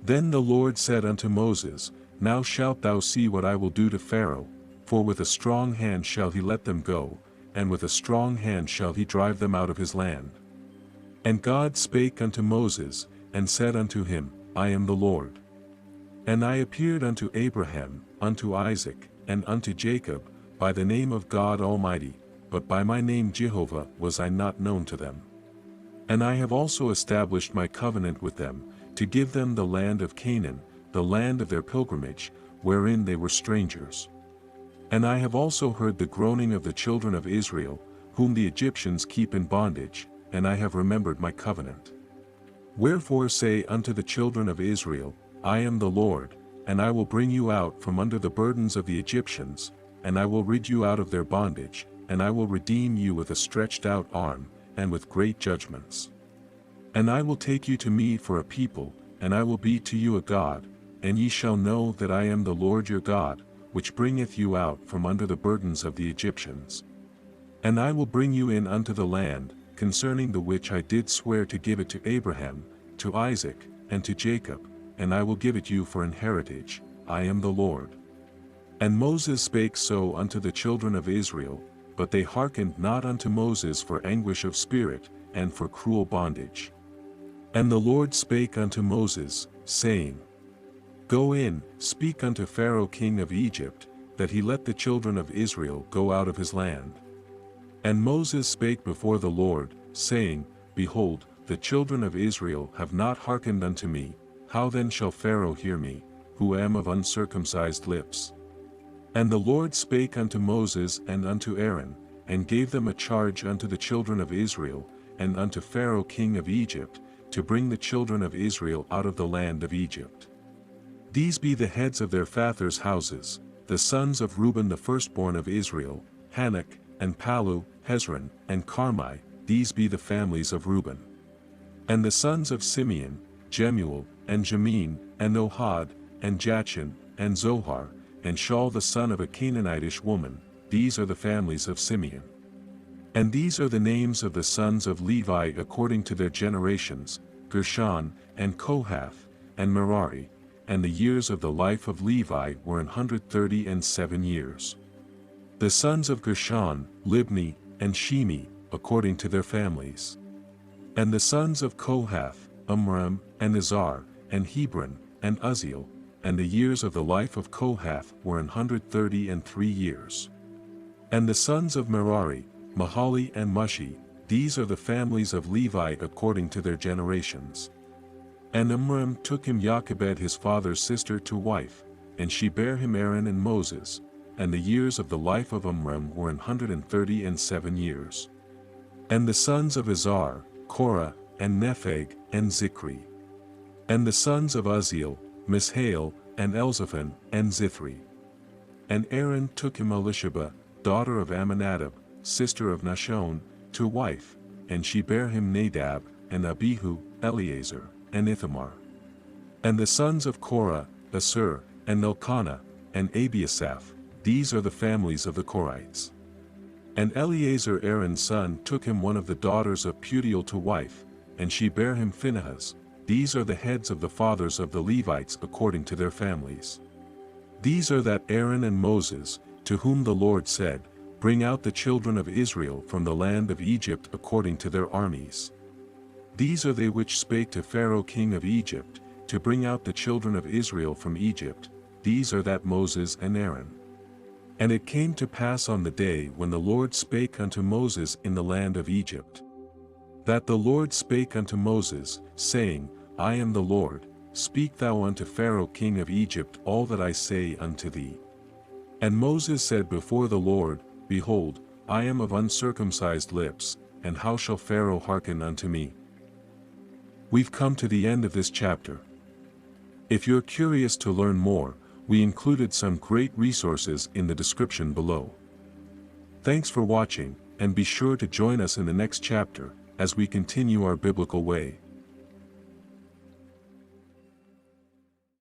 Then the Lord said unto Moses, Now shalt thou see what I will do to Pharaoh, for with a strong hand shall he let them go, and with a strong hand shall he drive them out of his land. And God spake unto Moses, and said unto him, I am the Lord. And I appeared unto Abraham, unto Isaac, and unto Jacob, by the name of God Almighty, but by my name Jehovah was I not known to them. And I have also established my covenant with them, to give them the land of Canaan, the land of their pilgrimage, wherein they were strangers. And I have also heard the groaning of the children of Israel, whom the Egyptians keep in bondage, and I have remembered my covenant. Wherefore say unto the children of Israel, I am the Lord, and I will bring you out from under the burdens of the Egyptians, and I will rid you out of their bondage, and I will redeem you with a stretched out arm, and with great judgments. And I will take you to me for a people, and I will be to you a God, and ye shall know that I am the Lord your God, which bringeth you out from under the burdens of the Egyptians. And I will bring you in unto the land, concerning the which I did swear to give it to Abraham, to Isaac, and to Jacob, and I will give it you for an heritage. I am the Lord. And Moses spake so unto the children of Israel, but they hearkened not unto Moses for anguish of spirit, and for cruel bondage. And the Lord spake unto Moses, saying, Go in, speak unto Pharaoh king of Egypt, that he let the children of Israel go out of his land. And Moses spake before the Lord, saying, Behold, the children of Israel have not hearkened unto me, how then shall Pharaoh hear me, who am of uncircumcised lips? And the Lord spake unto Moses and unto Aaron, and gave them a charge unto the children of Israel, and unto Pharaoh king of Egypt, to bring the children of Israel out of the land of Egypt. These be the heads of their fathers' houses, the sons of Reuben the firstborn of Israel, Hanok, and Palu, Hezron, and Carmi, these be the families of Reuben. And the sons of Simeon, Jemuel, and Jamin, and Ohad, and Jachin, and Zohar, and Shaul the son of a Canaanitish woman, these are the families of Simeon. And these are the names of the sons of Levi according to their generations, Gershon, and Kohath, and Merari, and the years of the life of Levi were 137 years. The sons of Gershon, Libni, and Shimi, according to their families. And the sons of Kohath, Amram, and Izhar, and Hebron, and Uzziel, and the years of the life of Kohath were 133 years. And the sons of Merari, Mahali and Mushi, these are the families of Levi according to their generations. And Amram took him Jochebed his father's sister to wife, and she bare him Aaron and Moses, and the years of the life of Amram were 137 years. And the sons of Izhar, Korah, and Nepheg, and Zikri. And the sons of Uzziel, Mishael, and Elzaphan, and Zithri. And Aaron took him Elisheba, daughter of Amminadab, sister of Nahshon, to wife, and she bare him Nadab, and Abihu, Eleazar, and Ithamar. And the sons of Korah, Asur, and Elkanah, and Abiasaph, these are the families of the Korites. And Eleazar Aaron's son took him one of the daughters of Putiel to wife, and she bare him Phinehas, these are the heads of the fathers of the Levites according to their families. These are that Aaron and Moses, to whom the Lord said, Bring out the children of Israel from the land of Egypt according to their armies. These are they which spake to Pharaoh king of Egypt, to bring out the children of Israel from Egypt, these are that Moses and Aaron. And it came to pass on the day when the Lord spake unto Moses in the land of Egypt, that the Lord spake unto Moses, saying, I am the Lord, speak thou unto Pharaoh king of Egypt all that I say unto thee. And Moses said before the Lord, Behold, I am of uncircumcised lips, and how shall Pharaoh hearken unto me? We've come to the end of this chapter. If you're curious to learn more, we included some great resources in the description below. Thanks for watching, and be sure to join us in the next chapter, as we continue our biblical way.